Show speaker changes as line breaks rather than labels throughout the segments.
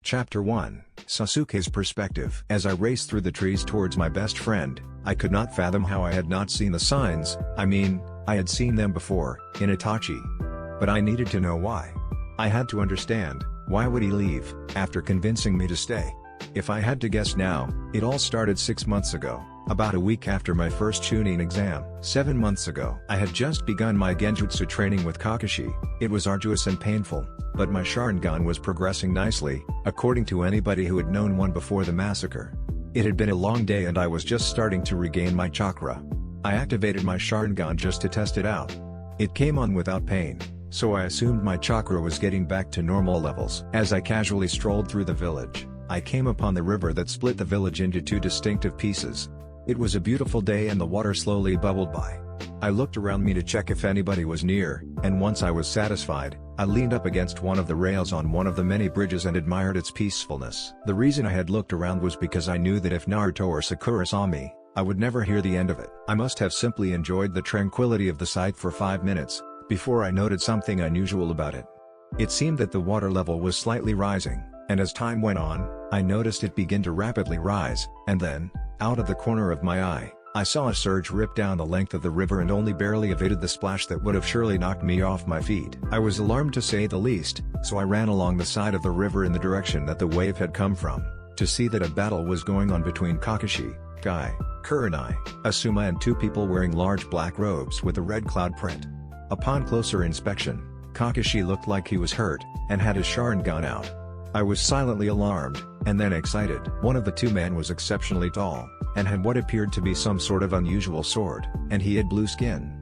Chapter 1, Sasuke's Perspective. As I raced through the trees towards my best friend, I could not fathom how I had not seen the signs. I mean, I had seen them before, in Itachi. But I needed to know why. I had to understand, why would he leave, after convincing me to stay? If I had to guess now, it all started 6 months ago, about a week after my first Chunin exam. 7 months ago, I had just begun my genjutsu training with Kakashi. It was arduous and painful, but my Sharingan was progressing nicely, according to anybody who had known one before the massacre. It had been a long day and I was just starting to regain my chakra. I activated my Sharingan just to test it out. It came on without pain, so I assumed my chakra was getting back to normal levels. As I casually strolled through the village, I came upon the river that split the village into two distinctive pieces. It was a beautiful day and the water slowly bubbled by. I looked around me to check if anybody was near, and once I was satisfied, I leaned up against one of the rails on one of the many bridges and admired its peacefulness. The reason I had looked around was because I knew that if Naruto or Sakura saw me, I would never hear the end of it. I must have simply enjoyed the tranquility of the sight for 5 minutes, before I noted something unusual about it. It seemed that the water level was slightly rising, and as time went on, I noticed it begin to rapidly rise, and then, out of the corner of my eye, I saw a surge rip down the length of the river and only barely evaded the splash that would have surely knocked me off my feet. I was alarmed to say the least, so I ran along the side of the river in the direction that the wave had come from, to see that a battle was going on between Kakashi, Kai, Kurenai, Asuma and two people wearing large black robes with a red cloud print. Upon closer inspection, Kakashi looked like he was hurt, and had his Sharingan out. I was silently alarmed, and then excited. One of the two men was exceptionally tall, and had what appeared to be some sort of unusual sword, and he had blue skin.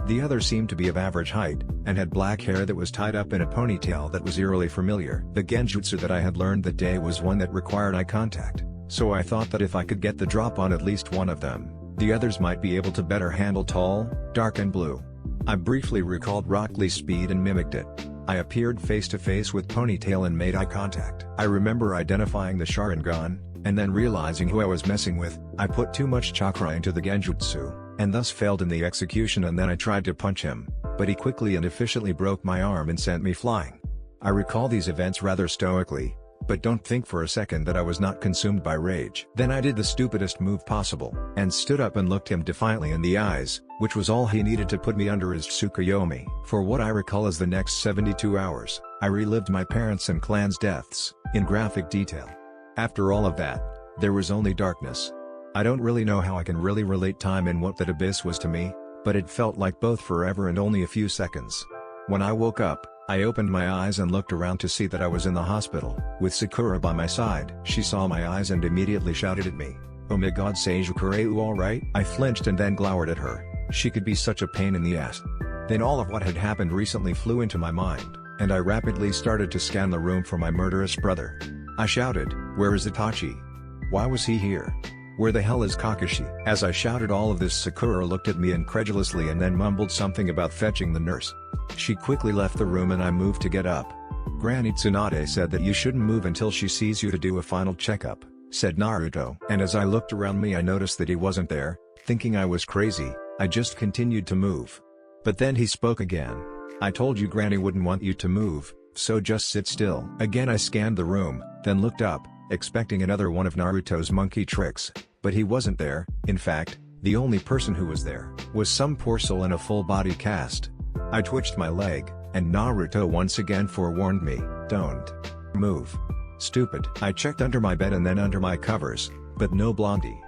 The other seemed to be of average height, and had black hair that was tied up in a ponytail that was eerily familiar. The genjutsu that I had learned that day was one that required eye contact, so I thought that if I could get the drop on at least one of them, the others might be able to better handle tall, dark and blue. I briefly recalled Rock Lee's speed and mimicked it. I appeared face to face with Ponytail and made eye contact. I remember identifying the Sharingan, and then realizing who I was messing with. I put too much chakra into the genjutsu, and thus failed in the execution, and then I tried to punch him, but he quickly and efficiently broke my arm and sent me flying. I recall these events rather stoically, but don't think for a second that I was not consumed by rage. Then I did the stupidest move possible, and stood up and looked him defiantly in the eyes, which was all he needed to put me under his Tsukuyomi. For what I recall as the next 72 hours, I relived my parents' and clan's deaths, in graphic detail. After all of that, there was only darkness. I don't really know how I can really relate time and what that abyss was to me, but it felt like both forever and only a few seconds. When I woke up, I opened my eyes and looked around to see that I was in the hospital, with Sakura by my side. She saw my eyes and immediately shouted at me, "Oh my god, Sakura, you alright?" I flinched and then glowered at her. She could be such a pain in the ass. Then all of what had happened recently flew into my mind, and I rapidly started to scan the room for my murderous brother. I shouted, "Where is Itachi? Why was he here? Where the hell is Kakashi?" As I shouted all of this, Sakura looked at me incredulously and then mumbled something about fetching the nurse. She quickly left the room and I moved to get up. "Granny Tsunade said that you shouldn't move until she sees you to do a final checkup," said Naruto. And as I looked around me, I noticed that he wasn't there. Thinking I was crazy, I just continued to move. But then he spoke again. "I told you Granny wouldn't want you to move, so just sit still." Again I scanned the room, then looked up, expecting another one of Naruto's monkey tricks, but he wasn't there. In fact, the only person who was there was some poor soul in a full body cast. I twitched my leg, and Naruto once again forewarned me, "Don't move. Stupid." I checked under my bed and then under my covers, but no Blondie.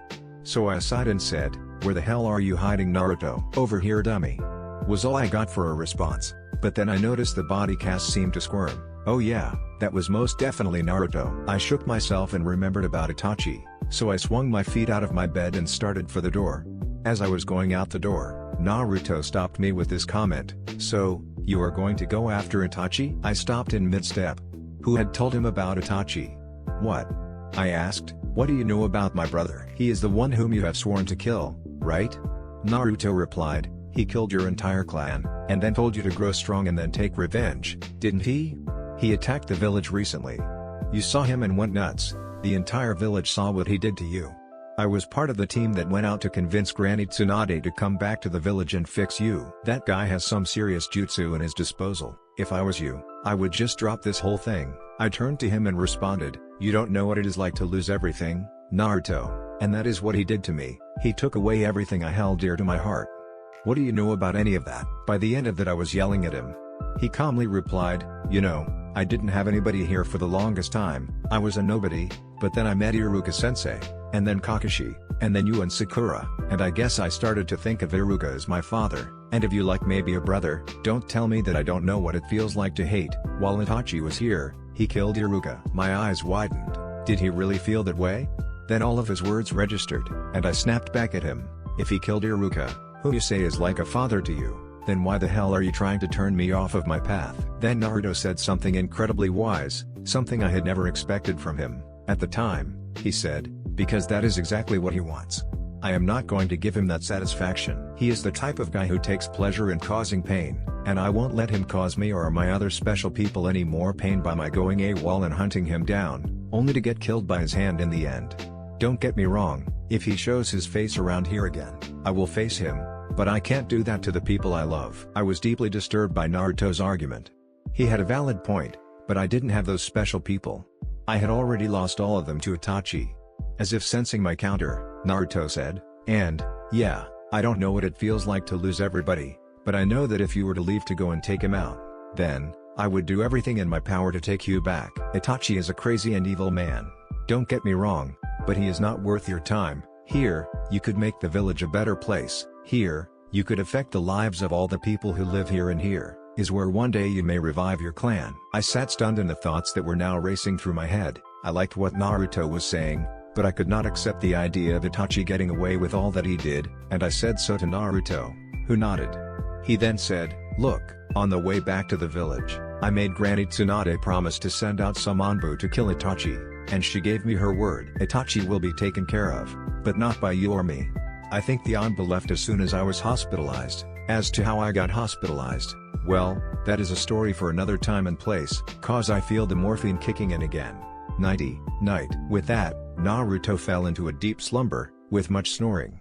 So I sighed and said, "Where the hell are you hiding, Naruto?" "Over here, dummy," was all I got for a response, but then I noticed the body cast seemed to squirm. Oh yeah, that was most definitely Naruto. I shook myself and remembered about Itachi, so I swung my feet out of my bed and started for the door. As I was going out the door, Naruto stopped me with this comment, "So, you are going to go after Itachi?" I stopped in mid-step. Who had told him about Itachi? "What?" I asked. "What do you know about my brother?" "He is the one whom you have sworn to kill, right?" Naruto replied, "He killed your entire clan, and then told you to grow strong and then take revenge, didn't he? He attacked the village recently. You saw him and went nuts. The entire village saw what he did to you." I was part of the team that went out to convince Granny Tsunade to come back to the village and fix you. That guy has some serious jutsu in his disposal. If I was you, I would just drop this whole thing." I turned to him and responded, "You don't know what it is like to lose everything, Naruto." And that is what he did to me. He took away everything I held dear to my heart. "What do you know about any of that?" By the end of that I was yelling at him. He calmly replied, "You know, I didn't have anybody here for the longest time. I was a nobody, but then I met Iruka-sensei, and then Kakashi, and then you and Sakura, and I guess I started to think of Iruka as my father, and if you like maybe a brother. Don't tell me that I don't know what it feels like to hate. While Itachi was here, he killed Iruka." My eyes widened. Did he really feel that way? Then all of his words registered, and I snapped back at him. "If he killed Iruka, who you say is like a father to you, then why the hell are you trying to turn me off of my path?" Then Naruto said something incredibly wise, something I had never expected from him. At the time, he said, "Because that is exactly what he wants. I am not going to give him that satisfaction. He is the type of guy who takes pleasure in causing pain, and I won't let him cause me or my other special people any more pain by my going AWOL and hunting him down, only to get killed by his hand in the end. Don't get me wrong, if he shows his face around here again, I will face him, but I can't do that to the people I love." I was deeply disturbed by Naruto's argument. He had a valid point, but I didn't have those special people. I had already lost all of them to Itachi. As if sensing my counter, Naruto said, "And, yeah, I don't know what it feels like to lose everybody, but I know that if you were to leave to go and take him out, then, I would do everything in my power to take you back. Itachi is a crazy and evil man. Don't get me wrong, but he is not worth your time. Here, you could make the village a better place. Here, you could affect the lives of all the people who live here, and here is where one day you may revive your clan." I sat stunned in the thoughts that were now racing through my head. I liked what Naruto was saying, but I could not accept the idea of Itachi getting away with all that he did, and I said so to Naruto, who nodded. He then said, "Look, on the way back to the village, I made Granny Tsunade promise to send out some Anbu to kill Itachi, and she gave me her word. Itachi will be taken care of, but not by you or me. I think the Anbu left as soon as I was hospitalized. As to how I got hospitalized, well, that is a story for another time and place, cause I feel the morphine kicking in again. Nighty, night." With that, Naruto fell into a deep slumber, with much snoring.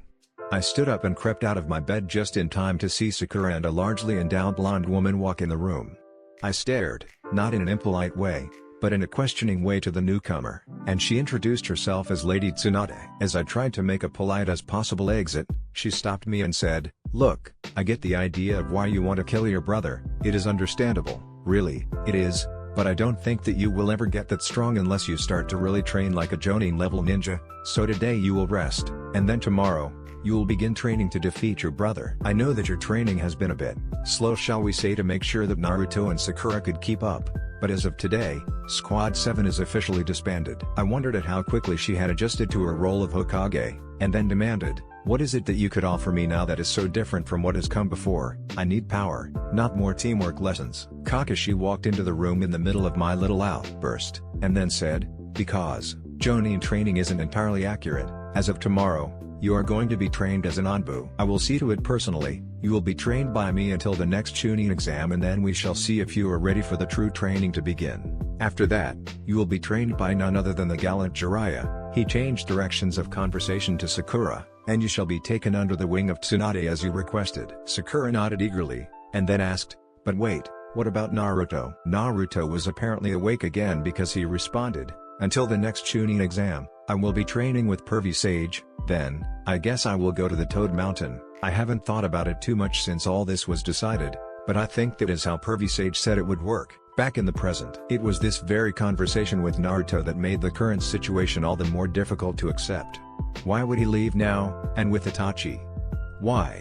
I stood up and crept out of my bed just in time to see Sakura and a largely endowed blonde woman walk in the room. I stared, not in an impolite way, but in a questioning way to the newcomer, and she introduced herself as Lady Tsunade. As I tried to make a polite as possible exit, she stopped me and said, "Look, I get the idea of why you want to kill your brother, it is understandable, really, it is, but I don't think that you will ever get that strong unless you start to really train like a Jonin level ninja, so today you will rest, and then tomorrow, you will begin training to defeat your brother. I know that your training has been a bit slow, shall we say, to make sure that Naruto and Sakura could keep up, but as of today, Squad 7 is officially disbanded." I wondered at how quickly she had adjusted to her role of Hokage, and then demanded, "What is it that you could offer me now that is so different from what has come before? I need power, not more teamwork lessons." Kakashi walked into the room in the middle of my little outburst, and then said, "Because Jonin training isn't entirely accurate, as of tomorrow, you are going to be trained as an Anbu. I will see to it personally. You will be trained by me until the next Chunin exam, and then we shall see if you are ready for the true training to begin. After that, you will be trained by none other than the gallant Jiraiya." He changed directions of conversation to Sakura, "And you shall be taken under the wing of Tsunade as you requested." Sakura nodded eagerly, and then asked, "But wait, what about Naruto?" Naruto was apparently awake again because he responded, "Until the next Chunin exam, I will be training with Pervy Sage, then, I guess I will go to the Toad Mountain." I haven't thought about it too much since all this was decided, but I think that is how Pervy Sage said it would work, back in the present. It was this very conversation with Naruto that made the current situation all the more difficult to accept. Why would he leave now, and with Itachi? Why?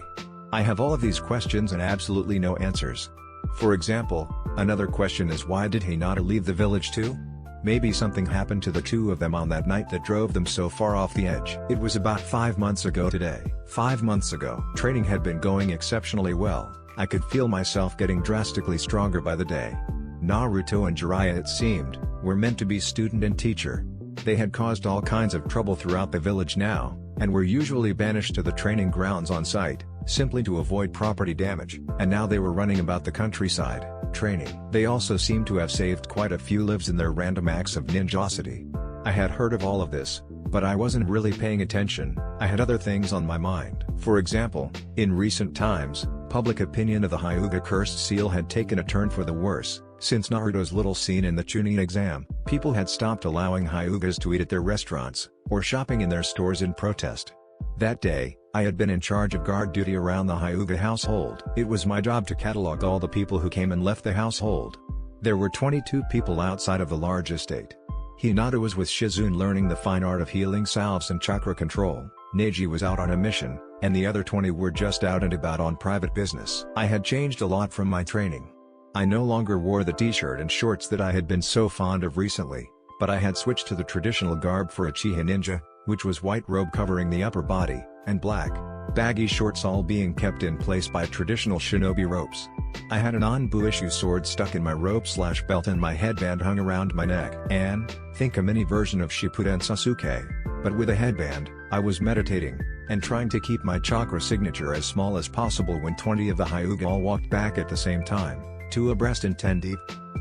I have all of these questions and absolutely no answers. For example, another question is, why did Hinata leave the village too? Maybe something happened to the two of them on that night that drove them so far off the edge. It was about 5 months ago today. 5 months ago. Training had been going exceptionally well. I could feel myself getting drastically stronger by the day. Naruto and Jiraiya, it seemed, were meant to be student and teacher. They had caused all kinds of trouble throughout the village now, and were usually banished to the training grounds on site, simply to avoid property damage, and now they were running about the countryside, training. They also seemed to have saved quite a few lives in their random acts of ninjosity. I had heard of all of this, But I wasn't really paying attention, I had other things on my mind. For example, in recent times, public opinion of the Hyuga cursed seal had taken a turn for the worse. Since Naruto's little scene in the Chunin exam, people had stopped allowing Hyugas to eat at their restaurants, or shopping in their stores in protest. That day, I had been in charge of guard duty around the Hyuga household. It was my job to catalog all the people who came and left the household. There were 22 people outside of the large estate. Hinata was with Shizune learning the fine art of healing salves and chakra control, Neji was out on a mission, and the other 20 were just out and about on private business. I had changed a lot from my training. I no longer wore the t-shirt and shorts that I had been so fond of recently, but I had switched to the traditional garb for a Uchiha ninja, which was white robe covering the upper body, and black, baggy shorts, all being kept in place by traditional shinobi ropes. I had an Anbu-issue sword stuck in my robe/belt and my headband hung around my neck. And, think a mini version of Shippuden Sasuke, but with a headband. I was meditating, and trying to keep my chakra signature as small as possible when 20 of the Hyuga all walked back at the same time, 2 abreast and 10 deep.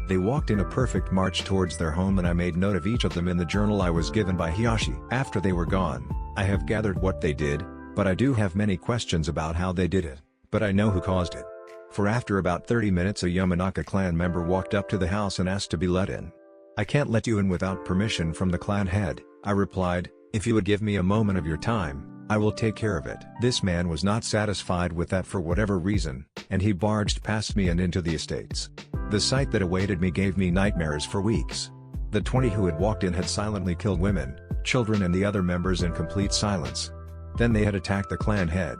They walked in a perfect march towards their home, and I made note of each of them in the journal I was given by Hiyashi. After they were gone, I have gathered what they did, but I do have many questions about how they did it, but I know who caused it. For after about 30 minutes a Yamanaka clan member walked up to the house and asked to be let in. "I can't let you in without permission from the clan head," I replied. "If you would give me a moment of your time, I will take care of it." This man was not satisfied with that for whatever reason, and he barged past me and into the estates. The sight that awaited me gave me nightmares for weeks. The 20 who had walked in had silently killed women, children and the other members in complete silence. Then they had attacked the clan head.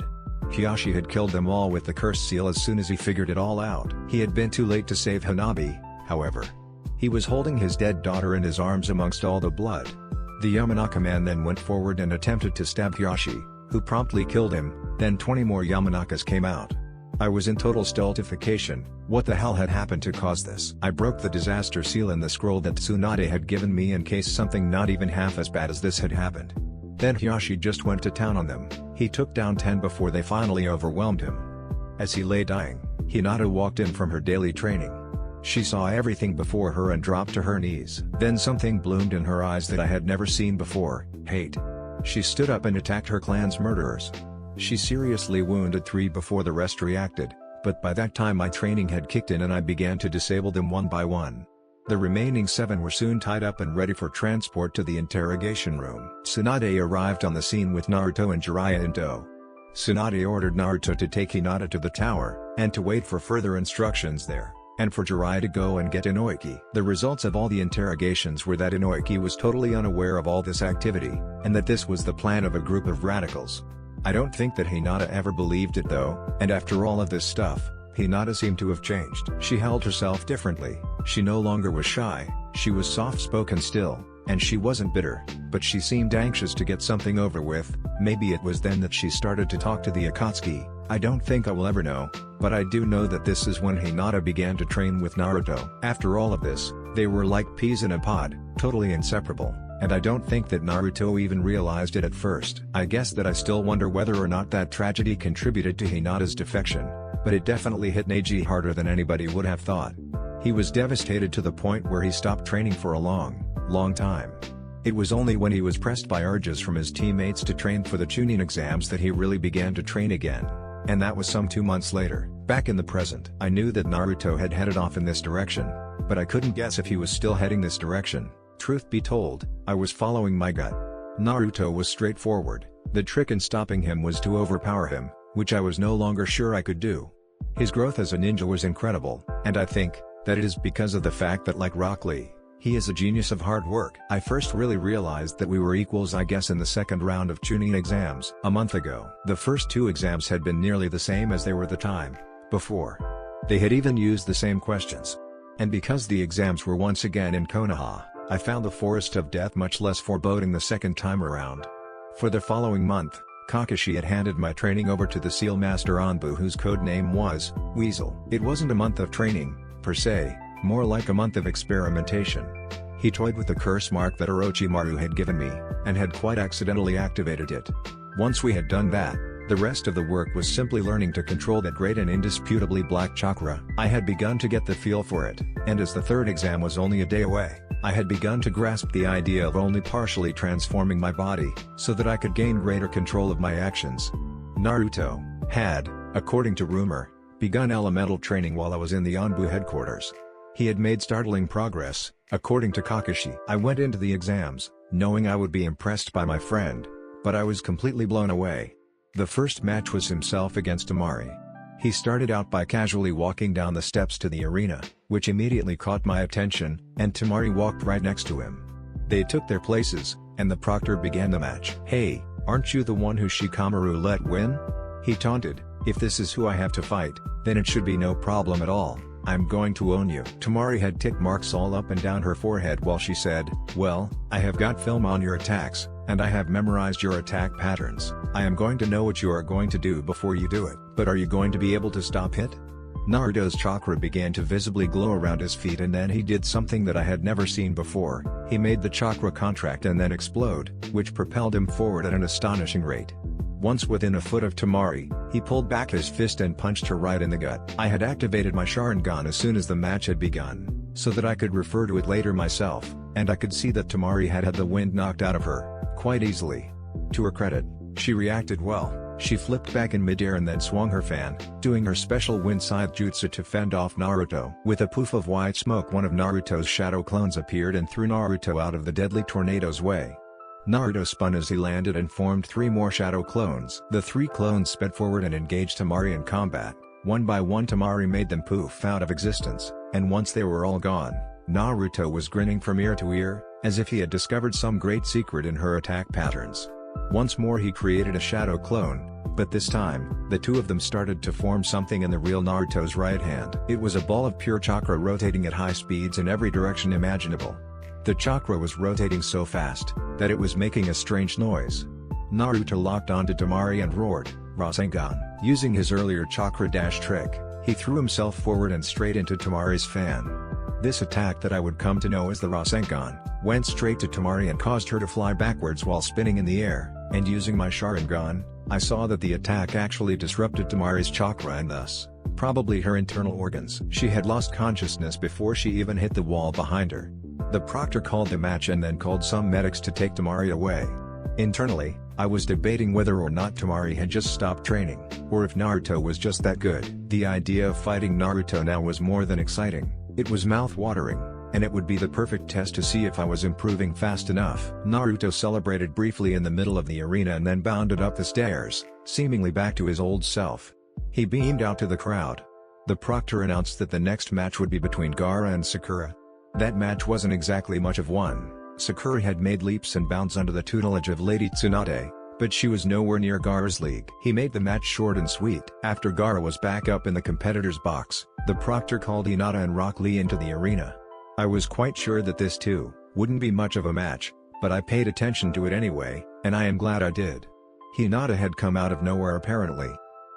Hiyashi had killed them all with the cursed seal as soon as he figured it all out. He had been too late to save Hanabi, however. He was holding his dead daughter in his arms amongst all the blood. The Yamanaka man then went forward and attempted to stab Hiyashi, who promptly killed him. Then 20 more Yamanakas came out. I was in total stultification. What the hell had happened to cause this? I broke the disaster seal in the scroll that Tsunade had given me in case something not even half as bad as this had happened. Then Hiyashi just went to town on them. He took down 10 before they finally overwhelmed him. As he lay dying, Hinata walked in from her daily training. She saw everything before her and dropped to her knees. Then something bloomed in her eyes that I had never seen before: hate. She stood up and attacked her clan's murderers. She seriously wounded 3 before the rest reacted, but by that time my training had kicked in and I began to disable them one by one. The remaining 7 were soon tied up and ready for transport to the interrogation room. Tsunade arrived on the scene with Naruto and Jiraiya in tow. Tsunade ordered Naruto to take Hinata to the tower, and to wait for further instructions there, and for Jiraiya to go and get Inoiki. The results of all the interrogations were that Inoiki was totally unaware of all this activity, and that this was the plan of a group of radicals. I don't think that Hinata ever believed it though, and after all of this stuff, Hinata seemed to have changed. She held herself differently, she no longer was shy, she was soft-spoken still, and she wasn't bitter, but she seemed anxious to get something over with. Maybe it was then that she started to talk to the Akatsuki. I don't think I will ever know, but I do know that this is when Hinata began to train with Naruto. After all of this, they were like peas in a pod, totally inseparable, and I don't think that Naruto even realized it at first. I guess that I still wonder whether or not that tragedy contributed to Hinata's defection, but it definitely hit Neji harder than anybody would have thought. He was devastated to the point where he stopped training for a long time. It was only when he was pressed by urges from his teammates to train for the Chunin exams that he really began to train again. And that was some 2 months later. Back in the present, I knew that Naruto had headed off in this direction, but I couldn't guess if he was still heading this direction. Truth be told, I was following my gut. Naruto was straightforward. The trick in stopping him was to overpower him, which I was no longer sure I could do. His growth as a ninja was incredible, and I think that it is because of the fact that, like Rock Lee, he is a genius of hard work. I first really realized that we were equals, I guess, in the second round of Chunin exams a month ago. The first 2 exams had been nearly the same as they were the time before. They had even used the same questions. And because the exams were once again in Konoha, I found the Forest of Death much less foreboding the second time around. For the following month, Kakashi had handed my training over to the Seal Master Anbu, whose code name was Weasel. It wasn't a month of training, per se, more like a month of experimentation. He toyed with the curse mark that Orochimaru had given me, and had quite accidentally activated it. Once we had done that, The rest of the work was simply learning to control that great and indisputably black chakra. I had begun to get the feel for it, and as the third exam was only a day away, I had begun to grasp the idea of only partially transforming my body, so that I could gain greater control of my actions. Naruto had, according to rumor, begun elemental training while I was in the Anbu headquarters. He had made startling progress, according to Kakashi. I went into the exams, knowing I would be impressed by my friend, but I was completely blown away. The first match was himself against Temari. He started out by casually walking down the steps to the arena, which immediately caught my attention, and Temari walked right next to him. They took their places, and the proctor began the match. "Hey, aren't you the one who Shikamaru let win?" he taunted. "If this is who I have to fight, then it should be no problem at all. I'm going to own you." Temari had tick marks all up and down her forehead while she said, "Well, I have got film on your attacks, and I have memorized your attack patterns. I am going to know what you are going to do before you do it. But are you going to be able to stop it?" Naruto's chakra began to visibly glow around his feet, and then he did something that I had never seen before. He made the chakra contract and then explode, which propelled him forward at an astonishing rate. Once within a foot of Temari, he pulled back his fist and punched her right in the gut. I had activated my Sharingan as soon as the match had begun, so that I could refer to it later myself, and I could see that Temari had the wind knocked out of her, quite easily. To her credit, she reacted well. She flipped back in midair and then swung her fan, doing her special wind scythe jutsu to fend off Naruto. With a poof of white smoke, one of Naruto's shadow clones appeared and threw Naruto out of the deadly tornado's way. Naruto spun as he landed and formed 3 more shadow clones. The 3 clones sped forward and engaged Temari in combat. One by one Temari made them poof out of existence, and once they were all gone, Naruto was grinning from ear to ear, as if he had discovered some great secret in her attack patterns. Once more he created a shadow clone, but this time, the 2 of them started to form something in the real Naruto's right hand. It was a ball of pure chakra rotating at high speeds in every direction imaginable. The chakra was rotating so fast, that it was making a strange noise. Naruto locked onto Temari and roared, "Rasengan!" Using his earlier chakra dash trick, he threw himself forward and straight into Temari's fan. This attack that I would come to know as the Rasengan, went straight to Temari and caused her to fly backwards while spinning in the air, and using my Sharingan, I saw that the attack actually disrupted Temari's chakra and thus, probably her internal organs. She had lost consciousness before she even hit the wall behind her. The proctor called the match and then called some medics to take Temari away. Internally, I was debating whether or not Temari had just stopped training, or if Naruto was just that good. The idea of fighting Naruto now was more than exciting, it was mouth-watering, and it would be the perfect test to see if I was improving fast enough. Naruto celebrated briefly in the middle of the arena and then bounded up the stairs, seemingly back to his old self. He beamed out to the crowd. The proctor announced that the next match would be between Gaara and Sakura. That match wasn't exactly much of one. Sakura had made leaps and bounds under the tutelage of Lady Tsunade, but she was nowhere near Gaara's league. He made the match short and sweet. After Gaara was back up in the competitor's box, the proctor called Hinata and Rock Lee into the arena. I was quite sure that this too, wouldn't be much of a match, but I paid attention to it anyway, and I am glad I did. Hinata had come out of nowhere apparently.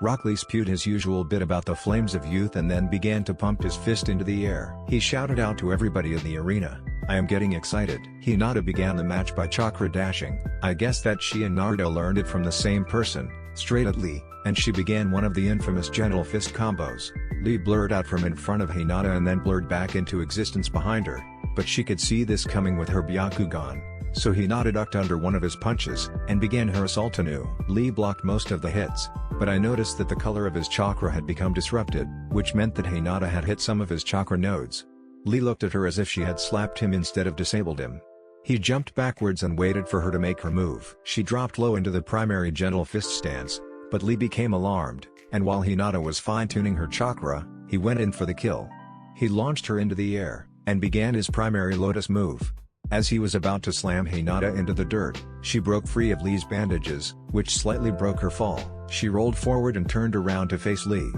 Rock Lee spewed his usual bit about the flames of youth and then began to pump his fist into the air. He shouted out to everybody in the arena, "I am getting excited." Hinata began the match by chakra dashing. I guess that she and Naruto learned it from the same person, straight at Lee, and she began one of the infamous gentle fist combos. Lee blurred out from in front of Hinata and then blurred back into existence behind her, but she could see this coming with her Byakugan. So Hinata ducked under one of his punches, and began her assault anew. Lee blocked most of the hits, but I noticed that the color of his chakra had become disrupted, which meant that Hinata had hit some of his chakra nodes. Lee looked at her as if she had slapped him instead of disabled him. He jumped backwards and waited for her to make her move. She dropped low into the primary gentle fist stance, but Lee became alarmed, and while Hinata was fine-tuning her chakra, he went in for the kill. He launched her into the air, and began his primary lotus move. As he was about to slam Hinata into the dirt, she broke free of Lee's bandages, which slightly broke her fall. She rolled forward and turned around to face Lee.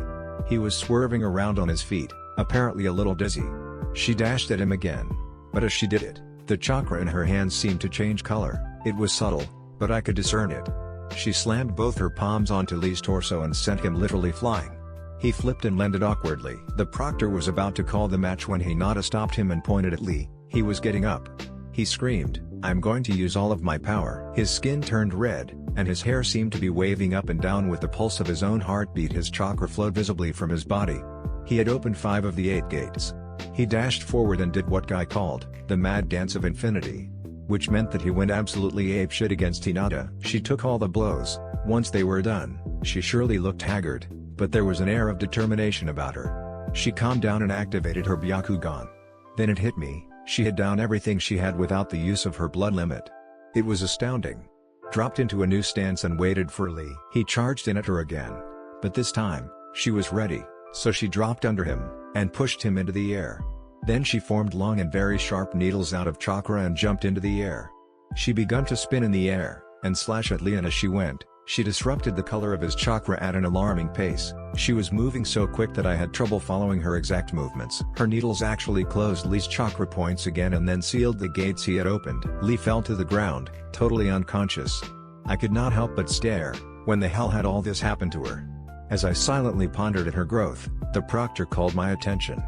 He was swerving around on his feet, apparently a little dizzy. She dashed at him again, but as she did it, the chakra in her hands seemed to change color. It was subtle, but I could discern it. She slammed both her palms onto Lee's torso and sent him literally flying. He flipped and landed awkwardly. The proctor was about to call the match when Hinata stopped him and pointed at Lee. He was getting up. He screamed, I'm going to use all of my power. His skin turned red, and his hair seemed to be waving up and down with the pulse of his own heartbeat. His chakra flowed visibly from his body. He had opened 5 of the 8 gates. He dashed forward and did what Guy called the mad dance of infinity, which meant that he went absolutely apeshit against Hinata. She took all the blows. Once they were done, she surely looked haggard, but there was an air of determination about her. She calmed down and activated her Byakugan. Then it hit me, she had down everything she had without the use of her blood limit. It was astounding. Dropped into a new stance and waited for Lee. He charged in at her again. But this time, she was ready, so she dropped under him, and pushed him into the air. Then she formed long and very sharp needles out of chakra and jumped into the air. She began to spin in the air, and slash at Lee, and as she went, she disrupted the color of his chakra at an alarming pace. She was moving so quick that I had trouble following her exact movements. Her needles actually closed Lee's chakra points again and then sealed the gates he had opened. Lee fell to the ground, totally unconscious. I could not help but stare. When the hell had all this happened to her? As I silently pondered at her growth, the proctor called my attention.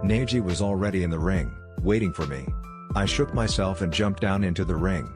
Neji was already in the ring, waiting for me. I shook myself and jumped down into the ring.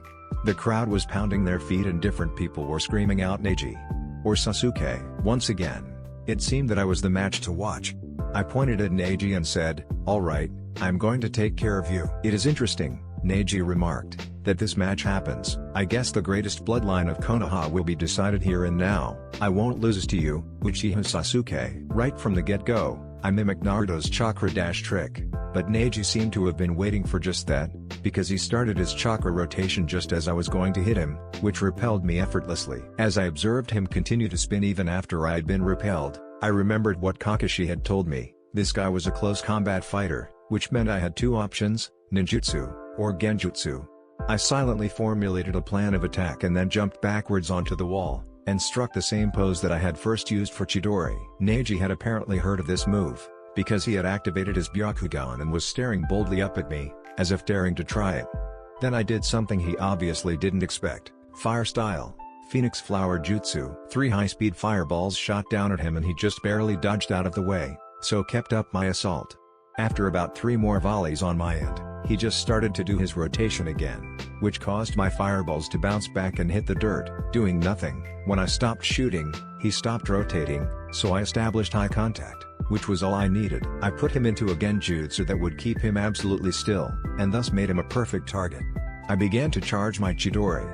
The crowd was pounding their feet and different people were screaming out Neji or Sasuke. Once again, it seemed that I was the match to watch. I pointed at Neji and said, "Alright, I'm going to take care of you." "It is interesting," Neji remarked, "that this match happens. I guess the greatest bloodline of Konoha will be decided here and now. I won't lose to you, Uchiha Sasuke." Right from the get-go, I mimicked Naruto's chakra dash trick, but Neji seemed to have been waiting for just that, because he started his chakra rotation just as I was going to hit him, which repelled me effortlessly. As I observed him continue to spin even after I had been repelled, I remembered what Kakashi had told me. This guy was a close combat fighter, which meant I had 2 options, ninjutsu, or genjutsu. I silently formulated a plan of attack and then jumped backwards onto the wall, and struck the same pose that I had first used for Chidori. Neji had apparently heard of this move, because he had activated his Byakugan and was staring boldly up at me, as if daring to try it. Then I did something he obviously didn't expect. Fire style, Phoenix Flower Jutsu. 3 high-speed fireballs shot down at him and he just barely dodged out of the way, so kept up my assault. After about 3 more volleys on my end, he just started to do his rotation again, which caused my fireballs to bounce back and hit the dirt, doing nothing. When I stopped shooting, he stopped rotating, so I established eye contact, which was all I needed. I put him into a genjutsu that would keep him absolutely still, and thus made him a perfect target. I began to charge my Chidori.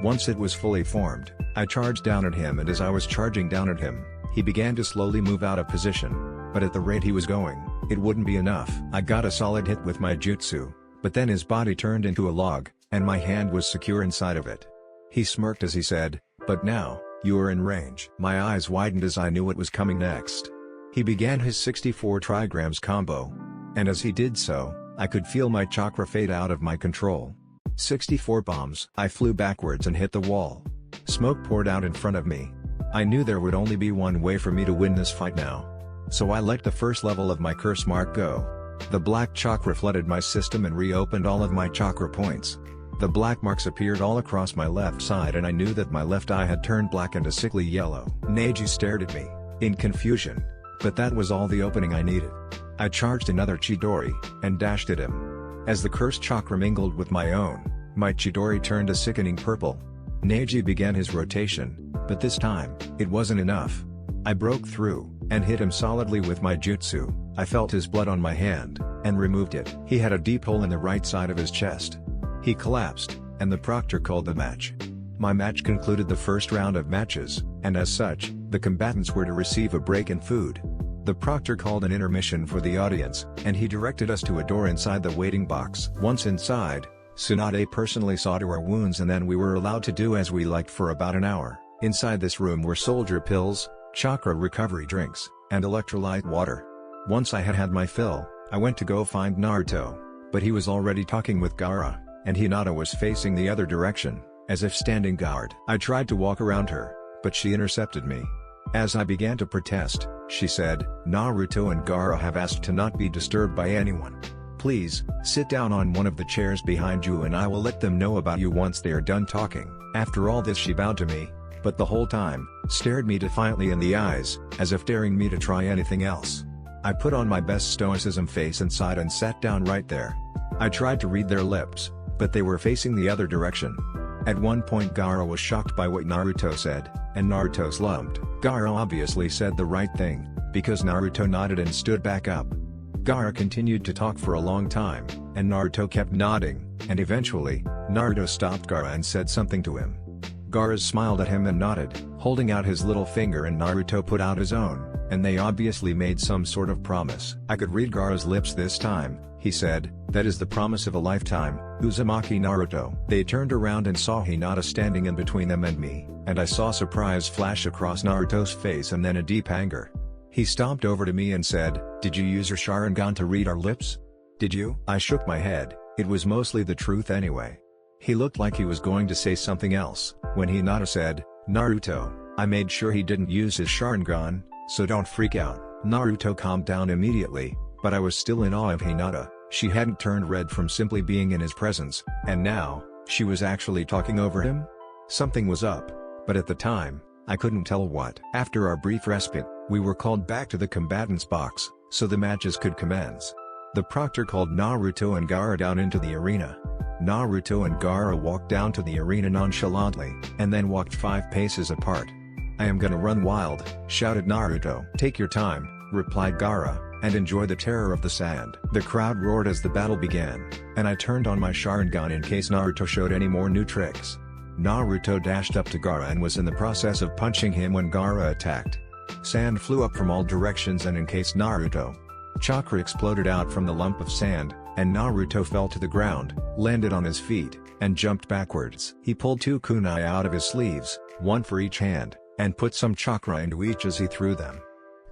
Once it was fully formed, I charged down at him, and as I was charging down at him, he began to slowly move out of position, but at the rate he was going, it wouldn't be enough. I got a solid hit with my jutsu, but then his body turned into a log, and my hand was secure inside of it. He smirked as he said, "But now, you are in range." My eyes widened as I knew what was coming next. He began his 64 trigrams combo. And as he did so, I could feel my chakra fade out of my control. 64 bombs. I flew backwards and hit the wall. Smoke poured out in front of me. I knew there would only be one way for me to win this fight now. So I let the first level of my curse mark go. The black chakra flooded my system and reopened all of my chakra points. The black marks appeared all across my left side and I knew that my left eye had turned black and a sickly yellow. Neji stared at me, in confusion. But that was all the opening I needed. I charged another Chidori, and dashed at him. As the cursed chakra mingled with my own, my Chidori turned a sickening purple. Neji began his rotation, but this time, it wasn't enough. I broke through, and hit him solidly with my jutsu. I felt his blood on my hand, and removed it. He had a deep hole in the right side of his chest. He collapsed, and the proctor called the match. My match concluded the first round of matches, and as such, the combatants were to receive a break in food. The proctor called an intermission for the audience, and he directed us to a door inside the waiting box. Once inside, Tsunade personally saw to our wounds and then we were allowed to do as we liked for about an hour. Inside this room were soldier pills, chakra recovery drinks, and electrolyte water. Once I had had my fill, I went to go find Naruto, but he was already talking with Gaara, and Hinata was facing the other direction, as if standing guard. I tried to walk around her, but she intercepted me. As I began to protest, she said, "Naruto and Gaara have asked to not be disturbed by anyone. Please, sit down on one of the chairs behind you and I will let them know about you once they are done talking." After all this she bowed to me, but the whole time, stared me defiantly in the eyes, as if daring me to try anything else. I put on my best stoicism face and sighed and sat down right there. I tried to read their lips, but they were facing the other direction. At one point Gaara was shocked by what Naruto said, and Naruto slumped. Gaara obviously said the right thing, because Naruto nodded and stood back up. Gaara continued to talk for a long time, and Naruto kept nodding, and eventually, Naruto stopped Gaara and said something to him. Gaara smiled at him and nodded, holding out his little finger, and Naruto put out his own, and they obviously made some sort of promise. I could read Gaara's lips this time, he said, that is the promise of a lifetime, Uzumaki Naruto. They turned around and saw Hinata standing in between them and me, and I saw surprise flash across Naruto's face and then a deep anger. He stomped over to me and said, "Did you use your Sharingan to read our lips? Did you?" I shook my head, it was mostly the truth anyway. He looked like he was going to say something else, when Hinata said, "Naruto, I made sure he didn't use his Sharingan, so don't freak out." Naruto calmed down immediately, but I was still in awe of Hinata. She hadn't turned red from simply being in his presence, and now, she was actually talking over him? Something was up, but at the time, I couldn't tell what. After our brief respite, we were called back to the combatants box, so the matches could commence. The proctor called Naruto and Gaara down into the arena. Naruto and Gaara walked down to the arena nonchalantly, and then walked 5 paces apart. "I am gonna run wild," shouted Naruto. "Take your time," replied Gaara, "and enjoy the terror of the sand." The crowd roared as the battle began, and I turned on my Sharingan in case Naruto showed any more new tricks. Naruto dashed up to Gaara and was in the process of punching him when Gaara attacked. Sand flew up from all directions and encased Naruto. Chakra exploded out from the lump of sand, and Naruto fell to the ground, landed on his feet, and jumped backwards. He pulled 2 kunai out of his sleeves, 1 for each hand, and put some chakra into each as he threw them.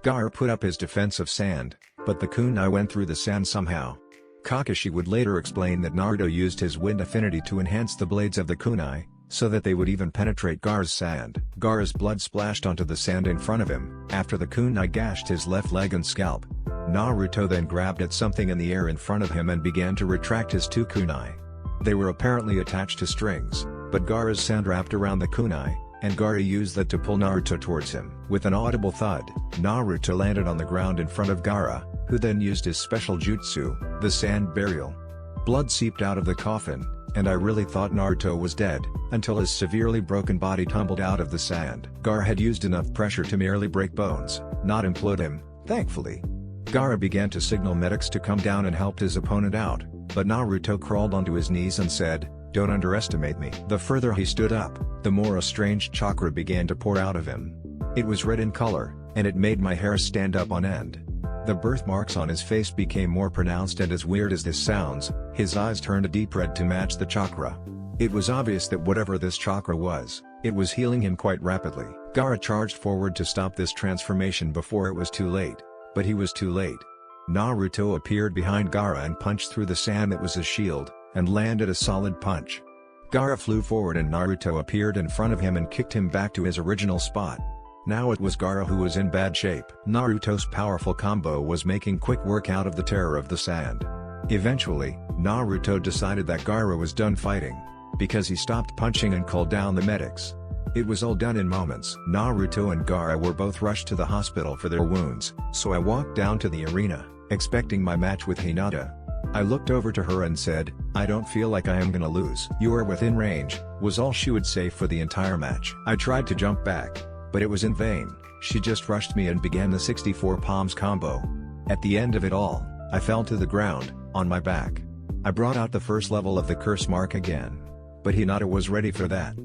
Gaara put up his defense of sand, but the kunai went through the sand somehow. Kakashi would later explain that Naruto used his wind affinity to enhance the blades of the kunai, so that they would even penetrate Gaara's sand. Gaara's blood splashed onto the sand in front of him, after the kunai gashed his left leg and scalp. Naruto then grabbed at something in the air in front of him and began to retract his 2 kunai. They were apparently attached to strings, but Gaara's sand wrapped around the kunai, and Gaara used that to pull Naruto towards him. With an audible thud, Naruto landed on the ground in front of Gaara, who then used his special jutsu, the sand burial. Blood seeped out of the coffin, and I really thought Naruto was dead, until his severely broken body tumbled out of the sand. Gaara had used enough pressure to merely break bones, not implode him, thankfully. Gaara began to signal medics to come down and help his opponent out, but Naruto crawled onto his knees and said, "Don't underestimate me." The further he stood up, the more a strange chakra began to pour out of him. It was red in color, and it made my hair stand up on end. The birthmarks on his face became more pronounced, and as weird as this sounds, his eyes turned a deep red to match the chakra. It was obvious that whatever this chakra was, it was healing him quite rapidly. Gaara charged forward to stop this transformation before it was too late, but he was too late. Naruto appeared behind Gaara and punched through the sand that was his shield, and landed a solid punch. Gaara flew forward and Naruto appeared in front of him and kicked him back to his original spot. Now it was Gaara who was in bad shape. Naruto's powerful combo was making quick work out of the terror of the sand. Eventually, Naruto decided that Gaara was done fighting, because he stopped punching and called down the medics. It was all done in moments. Naruto and Gaara were both rushed to the hospital for their wounds, so I walked down to the arena, expecting my match with Hinata. I looked over to her and said, "I don't feel like I am gonna lose." "You are within range," was all she would say for the entire match. I tried to jump back, but it was in vain. She just rushed me and began the 64 palms combo. At the end of it all, I fell to the ground, on my back. I brought out the first level of the curse mark again. But Hinata was ready for that.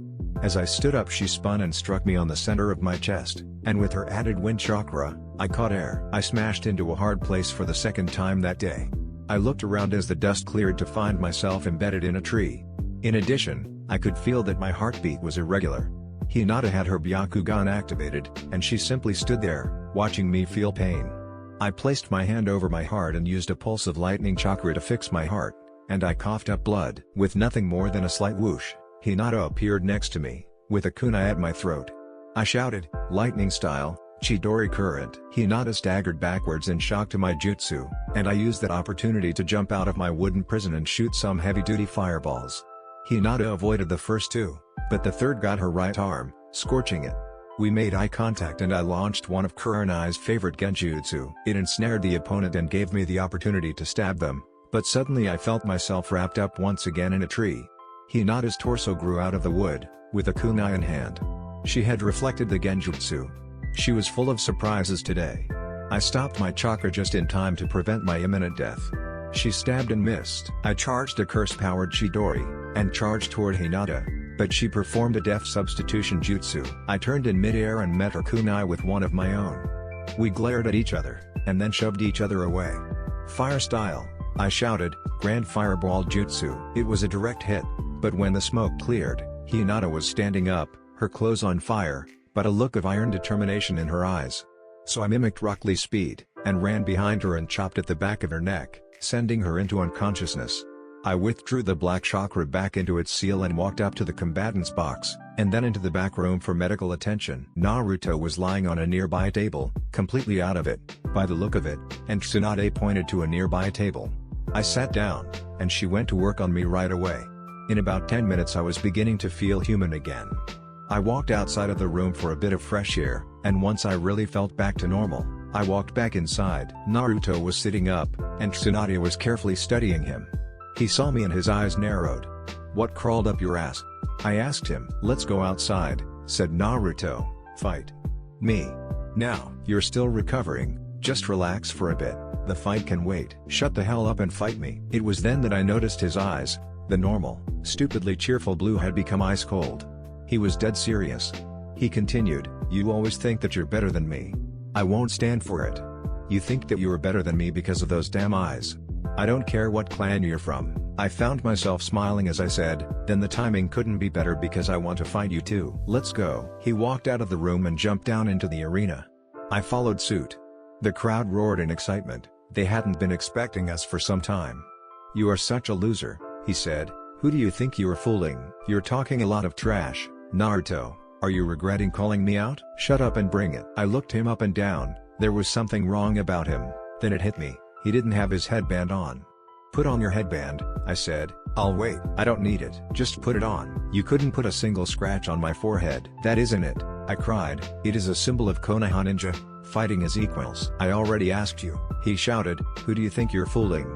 As I stood up, she spun and struck me on the center of my chest, and with her added wind chakra, I caught air. I smashed into a hard place for the second time that day. I looked around as the dust cleared to find myself embedded in a tree. In addition, I could feel that my heartbeat was irregular. Hinata had her Byakugan activated, and she simply stood there, watching me feel pain. I placed my hand over my heart and used a pulse of lightning chakra to fix my heart, and I coughed up blood. With nothing more than a slight whoosh, Hinata appeared next to me, with a kunai at my throat. I shouted, "Lightning style, Chidori current." Hinata staggered backwards in shock to my jutsu, and I used that opportunity to jump out of my wooden prison and shoot some heavy-duty fireballs. Hinata avoided the first 2, but the third got her right arm, scorching it. We made eye contact and I launched one of Kurenai's favorite genjutsu. It ensnared the opponent and gave me the opportunity to stab them, But suddenly I felt myself wrapped up once again in a tree. Hinata's torso grew out of the wood, with a kunai in hand. She had reflected the genjutsu. She was full of surprises today. I stopped my chakra just in time to prevent my imminent death. She stabbed and missed. I charged a curse-powered Chidori, and charged toward Hinata, but she performed a death substitution jutsu. I turned in midair and met her kunai with one of my own. We glared at each other, and then shoved each other away. Fire style, I shouted, Grand Fireball Jutsu. It was a direct hit, but when the smoke cleared, Hinata was standing up, her clothes on fire, but a look of iron determination in her eyes. So I mimicked Rock Lee's speed, and ran behind her and chopped at the back of her neck, sending her into unconsciousness. I withdrew the black chakra back into its seal and walked up to the combatant's box, and then into the back room for medical attention. Naruto was lying on a nearby table, completely out of it, by the look of it, and Tsunade pointed to a nearby table. I sat down, and she went to work on me right away. In about 10 minutes I was beginning to feel human again. I walked outside of the room for a bit of fresh air, and once I really felt back to normal, I walked back inside. Naruto was sitting up, and Tsunade was carefully studying him. He saw me and his eyes narrowed. "What crawled up your ass?" I asked him. "Let's go outside," said Naruto. "Fight me now." "You're still recovering, just relax for a bit, the fight can wait." "Shut the hell up and fight me." It was then that I noticed his eyes, the normal, stupidly cheerful blue had become ice cold. He was dead serious. He continued, "You always think that you're better than me. I won't stand for it. You think that you are better than me because of those damn eyes. I don't care what clan you're from." I found myself smiling as I said, "Then the timing couldn't be better because I want to fight you too. Let's go." He walked out of the room and jumped down into the arena. I followed suit. The crowd roared in excitement, they hadn't been expecting us for some time. "You are such a loser," he said. "Who do you think you are fooling? You're talking a lot of trash, Naruto. Are you regretting calling me out? Shut up and bring it." I looked him up and down, there was something wrong about him, then it hit me, he didn't have his headband on. "Put on your headband," I said. "I'll wait." "I don't need it. Just put it on." "You couldn't put a single scratch on my forehead." "That isn't it," I cried. "It is a symbol of Konoha ninja, fighting as equals." "I already asked you," he shouted. "Who do you think you're fooling?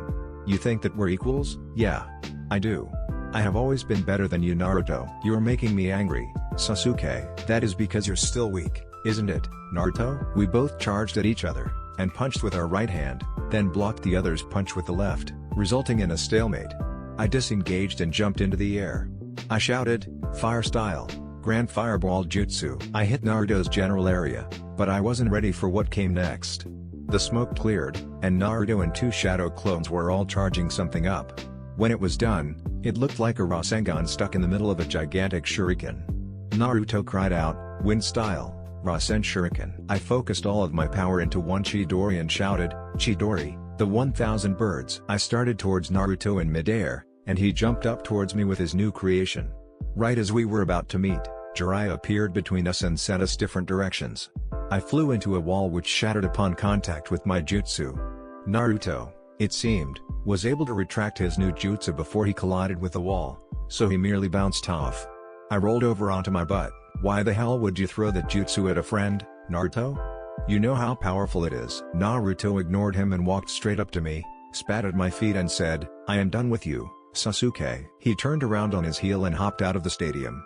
You think that we're equals?" "Yeah. I do. I have always been better than you, Naruto." "You're making me angry, Sasuke." "That is because you're still weak, isn't it, Naruto?" We both charged at each other, and punched with our right hand, then blocked the other's punch with the left, resulting in a stalemate. I disengaged and jumped into the air. I shouted, "Fire style, Grand Fireball Jutsu." I hit Naruto's general area, but I wasn't ready for what came next. The smoke cleared, and Naruto and two shadow clones were all charging something up. When it was done, it looked like a Rasengan stuck in the middle of a gigantic shuriken. Naruto cried out, "Wind style, Rasen Shuriken." I focused all of my power into one Chidori and shouted, "Chidori, the 1000 birds." I started towards Naruto in midair, and he jumped up towards me with his new creation. Right as we were about to meet, Jiraiya appeared between us and sent us different directions. I flew into a wall which shattered upon contact with my jutsu. Naruto, it seemed, was able to retract his new jutsu before he collided with the wall, so he merely bounced off. I rolled over onto my butt. "Why the hell would you throw that jutsu at a friend, Naruto? You know how powerful it is." Naruto ignored him and walked straight up to me, spat at my feet and said, "I am done with you, Sasuke." He turned around on his heel and hopped out of the stadium.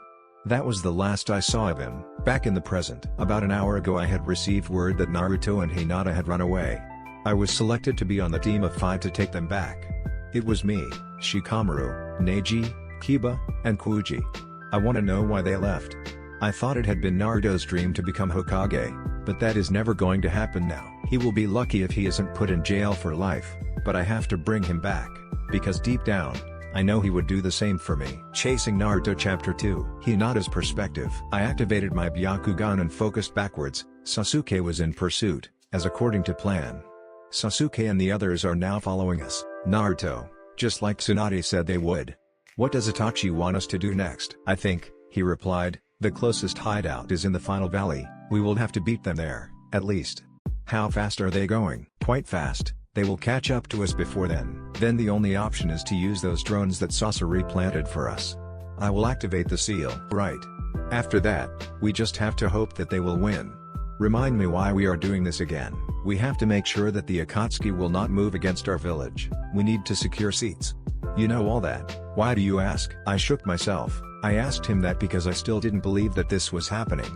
That was the last I saw of him. Back in the present. About an hour ago I had received word that Naruto and Hinata had run away. I was selected to be on the team of 5 to take them back. It was me, Shikamaru, Neji, Kiba, and Kuji. I want to know why they left. I thought it had been Naruto's dream to become Hokage, but that is never going to happen now. He will be lucky if he isn't put in jail for life, but I have to bring him back, because deep down, I know he would do the same for me. Chasing Naruto Chapter 2. Hinata's perspective. I activated my Byakugan and focused backwards. Sasuke was in pursuit, as according to plan. Sasuke and the others are now following us. Naruto, just like Tsunade said they would. "What does Itachi want us to do next?" "I think," he replied, "the closest hideout is in the final valley. We will have to beat them there, at least." "How fast are they going?" "Quite fast. They will catch up to us before then." "Then the only option is to use those drones that Sasori planted for us. I will activate the seal." "Right. After that, we just have to hope that they will win." Remind me why we are doing this again. We have to make sure that the Akatsuki will not move against our village. We need to secure seats. You know all that. Why do you ask? I shook myself. I asked him that because I still didn't believe that this was happening.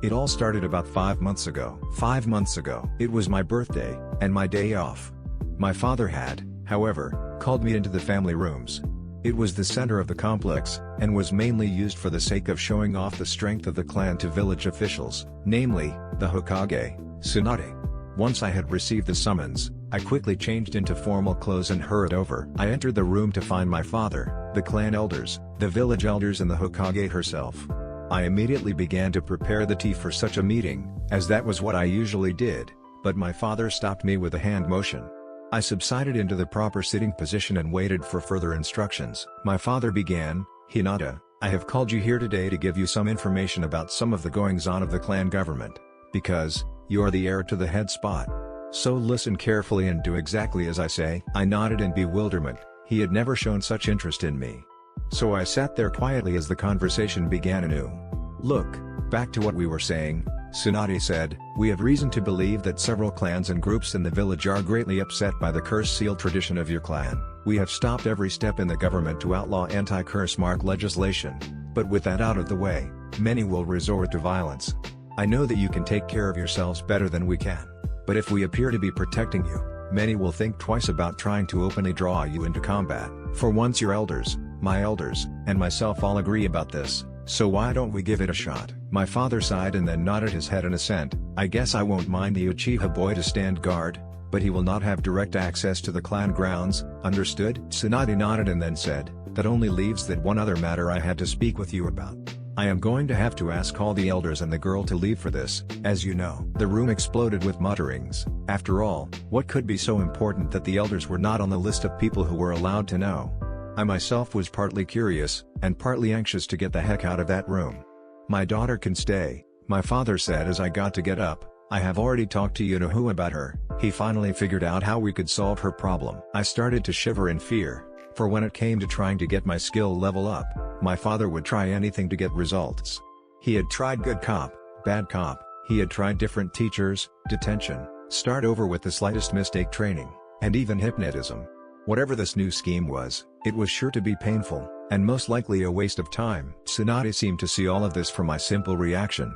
It all started about 5 months ago. 5 months ago. It was my birthday, and my day off. My father had, however, called me into the family rooms. It was the center of the complex, and was mainly used for the sake of showing off the strength of the clan to village officials, namely, the Hokage, Tsunade. Once I had received the summons, I quickly changed into formal clothes and hurried over. I entered the room to find my father, the clan elders, the village elders and the Hokage herself. I immediately began to prepare the tea for such a meeting, as that was what I usually did, but my father stopped me with a hand motion. I subsided into the proper sitting position and waited for further instructions. My father began, "Hinata, I have called you here today to give you some information about some of the goings-on of the clan government. Because, you are the heir to the head spot. So listen carefully and do exactly as I say." I nodded in bewilderment. He had never shown such interest in me. So I sat there quietly as the conversation began anew. "Look, back to what we were saying," Tsunade said, "we have reason to believe that several clans and groups in the village are greatly upset by the curse seal tradition of your clan. We have stopped every step in the government to outlaw anti-curse mark legislation, but with that out of the way, many will resort to violence. I know that you can take care of yourselves better than we can. But if we appear to be protecting you, many will think twice about trying to openly draw you into combat. For once your elders, my elders, and myself all agree about this, so why don't we give it a shot?" My father sighed and then nodded his head in assent. "I guess I won't mind the Uchiha boy to stand guard, but he will not have direct access to the clan grounds, understood?" Tsunade nodded and then said, "That only leaves that one other matter I had to speak with you about. I am going to have to ask all the elders and the girl to leave for this, as you know." The room exploded with mutterings. After all, what could be so important that the elders were not on the list of people who were allowed to know? I myself was partly curious, and partly anxious to get the heck out of that room. "My daughter can stay," my father said as I got to get up. "I have already talked to Yunohu about her. He finally figured out how we could solve her problem." I started to shiver in fear, for when it came to trying to get my skill level up, my father would try anything to get results. He had tried good cop, bad cop, he had tried different teachers, detention, start over with the slightest mistake training, and even hypnotism. Whatever this new scheme was, it was sure to be painful, and most likely a waste of time. Tsunade seemed to see all of this from my simple reaction.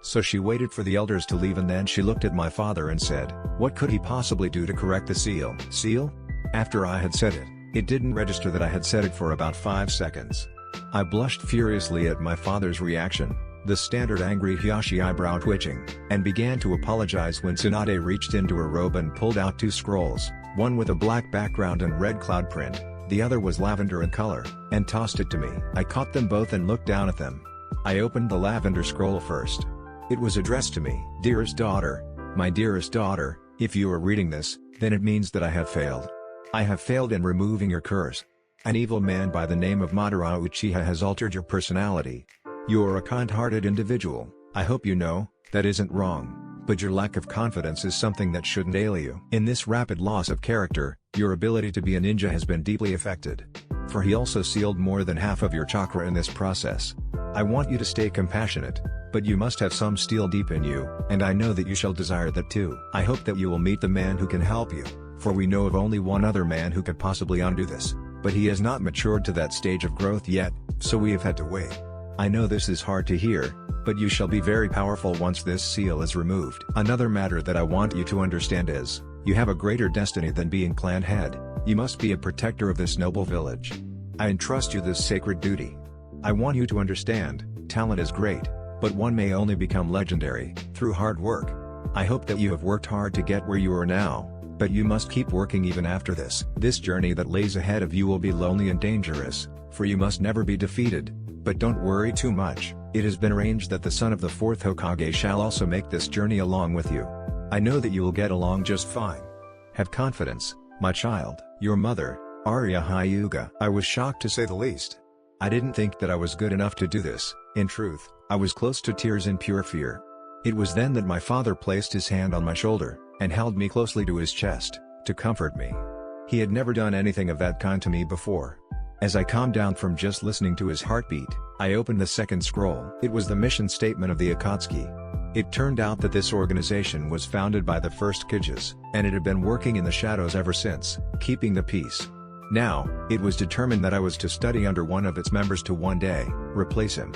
So she waited for the elders to leave and then she looked at my father and said, "What could he possibly do to correct the seal?" "Seal?" After I had said it, it didn't register that I had said it for about 5 seconds. I blushed furiously at my father's reaction, the standard angry Hiyashi eyebrow twitching, and began to apologize when Tsunade reached into her robe and pulled out 2 scrolls, one with a black background and red cloud print, the other was lavender in color, and tossed it to me. I caught them both and looked down at them. I opened the lavender scroll first. It was addressed to me. "Dearest daughter, my dearest daughter, if you are reading this, then it means that I have failed. I have failed in removing your curse. An evil man by the name of Madara Uchiha has altered your personality. You are a kind-hearted individual, I hope you know, that isn't wrong. But your lack of confidence is something that shouldn't ail you. In this rapid loss of character, your ability to be a ninja has been deeply affected. For he also sealed more than half of your chakra in this process. I want you to stay compassionate, but you must have some steel deep in you, and I know that you shall desire that too. I hope that you will meet the man who can help you, for we know of only one other man who could possibly undo this, but he has not matured to that stage of growth yet, so we have had to wait. I know this is hard to hear, but you shall be very powerful once this seal is removed. Another matter that I want you to understand is, you have a greater destiny than being clan head. You must be a protector of this noble village. I entrust you this sacred duty. I want you to understand, talent is great, but one may only become legendary through hard work. I hope that you have worked hard to get where you are now, but you must keep working even after this. This journey that lays ahead of you will be lonely and dangerous, for you must never be defeated. But don't worry too much, it has been arranged that the son of the 4th Hokage shall also make this journey along with you. I know that you will get along just fine. Have confidence, my child." Your mother, Arya Hyuga. I was shocked to say the least. I didn't think that I was good enough to do this. In truth, I was close to tears in pure fear. It was then that my father placed his hand on my shoulder, and held me closely to his chest, to comfort me. He had never done anything of that kind to me before. As I calmed down from just listening to his heartbeat, I opened the second scroll. It was the mission statement of the Akatsuki. It turned out that this organization was founded by the first Kijis, and it had been working in the shadows ever since, keeping the peace. Now, it was determined that I was to study under one of its members to one day replace him.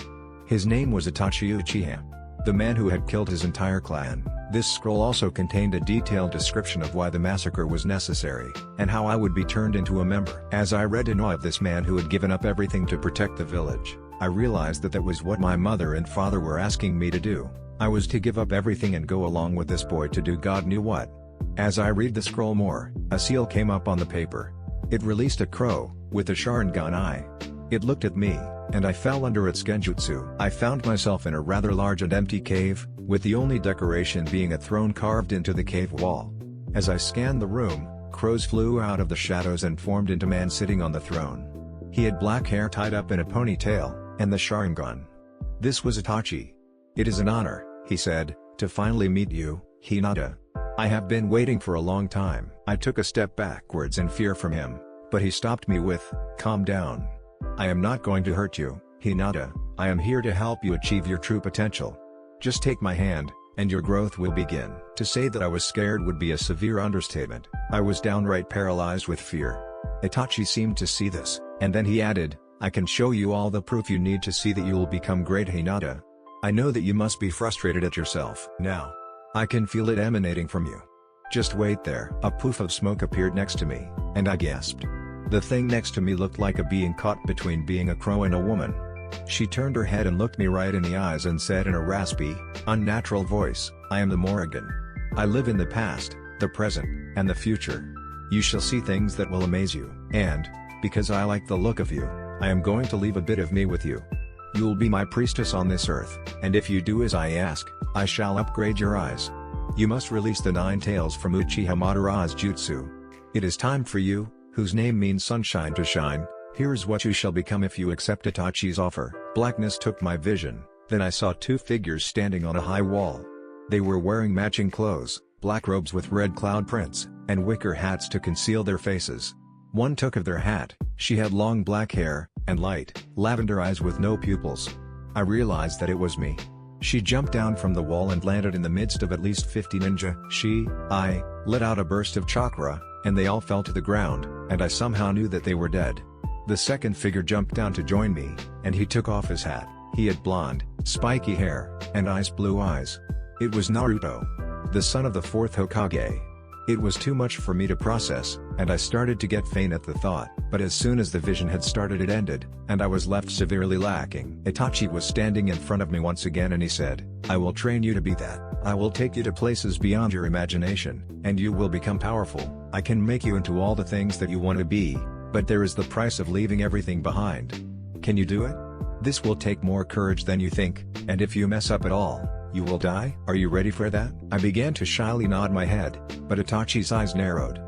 His name was Itachi Uchiha, the man who had killed his entire clan. This scroll also contained a detailed description of why the massacre was necessary, and how I would be turned into a member. As I read in awe of this man who had given up everything to protect the village, I realized that that was what my mother and father were asking me to do. I was to give up everything and go along with this boy to do God knew what. As I read the scroll more, a seal came up on the paper. It released a crow, with a Sharingan eye. It looked at me, and I fell under its genjutsu. I found myself in a rather large and empty cave, with the only decoration being a throne carved into the cave wall. As I scanned the room, crows flew out of the shadows and formed into man sitting on the throne. He had black hair tied up in a ponytail, and the Sharingan. This was Itachi. "It is an honor," he said, "to finally meet you, Hinata. I have been waiting for a long time." I took a step backwards in fear from him, but he stopped me with, "Calm down. I am not going to hurt you, Hinata. I am here to help you achieve your true potential. Just take my hand, and your growth will begin." To say that I was scared would be a severe understatement. I was downright paralyzed with fear. Itachi seemed to see this, and then he added, "I can show you all the proof you need to see that you will become great, Hinata. I know that you must be frustrated at yourself now. I can feel it emanating from you. Just wait there." A poof of smoke appeared next to me, and I gasped. The thing next to me looked like a being caught between being a crow and a woman. She turned her head and looked me right in the eyes and said in a raspy, unnatural voice, "I am the Morrigan. I live in the past, the present, and the future. You shall see things that will amaze you, and, because I like the look of you, I am going to leave a bit of me with you. You will be my priestess on this earth, and if you do as I ask, I shall upgrade your eyes. You must release the 9 tails from Uchiha Madara's jutsu. It is time for you, whose name means sunshine, to shine. Here is what you shall become if you accept Itachi's offer." Blackness took my vision, then I saw 2 figures standing on a high wall. They were wearing matching clothes, black robes with red cloud prints, and wicker hats to conceal their faces. One took of their hat, she had long black hair, and light, lavender eyes with no pupils. I realized that it was me. She jumped down from the wall and landed in the midst of at least 50 ninja. I let out a burst of chakra, and they all fell to the ground, and I somehow knew that they were dead. The second figure jumped down to join me, and he took off his hat. He had blonde, spiky hair, and ice blue eyes. It was Naruto, the son of the 4th Hokage. It was too much for me to process, and I started to get faint at the thought, but as soon as the vision had started it ended, and I was left severely lacking. Itachi was standing in front of me once again and he said, "I will train you to be that. I will take you to places beyond your imagination, and you will become powerful. I can make you into all the things that you want to be, but there is the price of leaving everything behind. Can you do it? This will take more courage than you think, and if you mess up at all, you will die. Are you ready for that?" I began to shyly nod my head, but Itachi's eyes narrowed.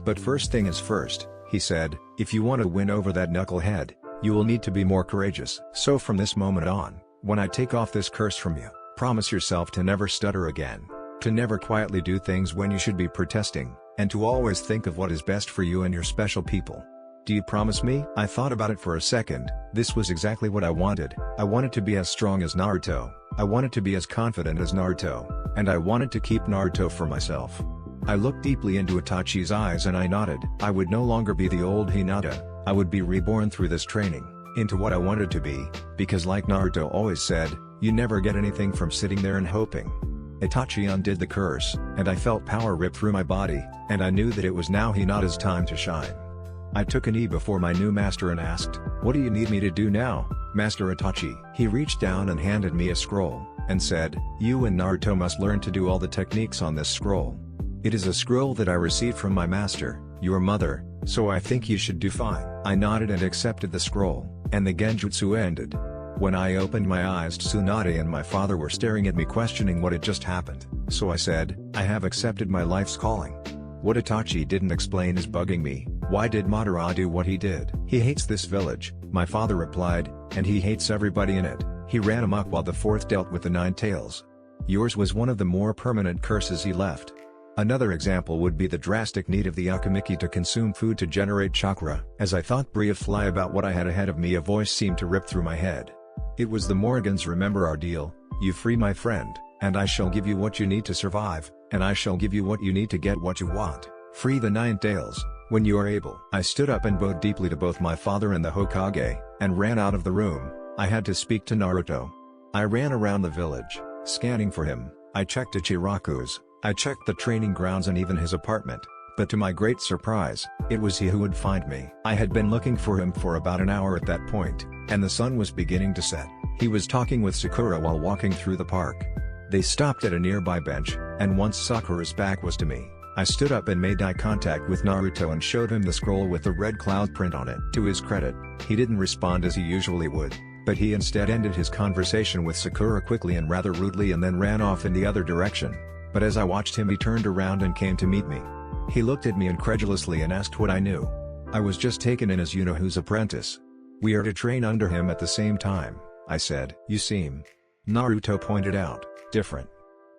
"But first thing is first," he said, "if you want to win over that knucklehead, you will need to be more courageous. So from this moment on, when I take off this curse from you, promise yourself to never stutter again, to never quietly do things when you should be protesting, and to always think of what is best for you and your special people. Do you promise me?" I thought about it for a second. This was exactly what I wanted. I wanted to be as strong as Naruto. I wanted to be as confident as Naruto, and I wanted to keep Naruto for myself. I looked deeply into Itachi's eyes and I nodded. I would no longer be the old Hinata, I would be reborn through this training, into what I wanted to be, because like Naruto always said, you never get anything from sitting there and hoping. Itachi undid the curse, and I felt power rip through my body, and I knew that it was now Hinata's time to shine. I took a knee before my new master and asked, "What do you need me to do now, Master Itachi?" He reached down and handed me a scroll, and said, "You and Naruto must learn to do all the techniques on this scroll. It is a scroll that I received from my master, your mother, so I think you should do fine." I nodded and accepted the scroll, and the genjutsu ended. When I opened my eyes, Tsunade and my father were staring at me questioning what had just happened, so I said, "I have accepted my life's calling." What Itachi didn't explain is bugging me. Why did Madara do what he did? "He hates this village," my father replied, "and he hates everybody in it. He ran amok while the 4th dealt with the 9 tails. Yours was one of the more permanent curses he left." Another example would be the drastic need of the Akatsuki to consume food to generate chakra. As I thought briefly about what I had ahead of me, a voice seemed to rip through my head. It was the Morgans. "Remember our deal, You free my friend, and I shall give you what you need to survive, and I shall give you what you need to get what you want. Free the 9 tails, when you are able." I stood up and bowed deeply to both my father and the Hokage, and ran out of the room. I had to speak to Naruto. I ran around the village, scanning for him. I checked Ichiraku's, I checked the training grounds and even his apartment. But to my great surprise, it was he who would find me. I had been looking for him for about an hour at that point, and the sun was beginning to set. He was talking with Sakura while walking through the park. They stopped at a nearby bench, and once Sakura's back was to me, I stood up and made eye contact with Naruto and showed him the scroll with the red cloud print on it. To his credit, he didn't respond as he usually would, but he instead ended his conversation with Sakura quickly and rather rudely and then ran off in the other direction. But as I watched him, he turned around and came to meet me. He looked at me incredulously and asked what I knew. I was just taken in as you-know-who's apprentice. "We are to train under him at the same time," I said. "You seem," Naruto pointed out, "different.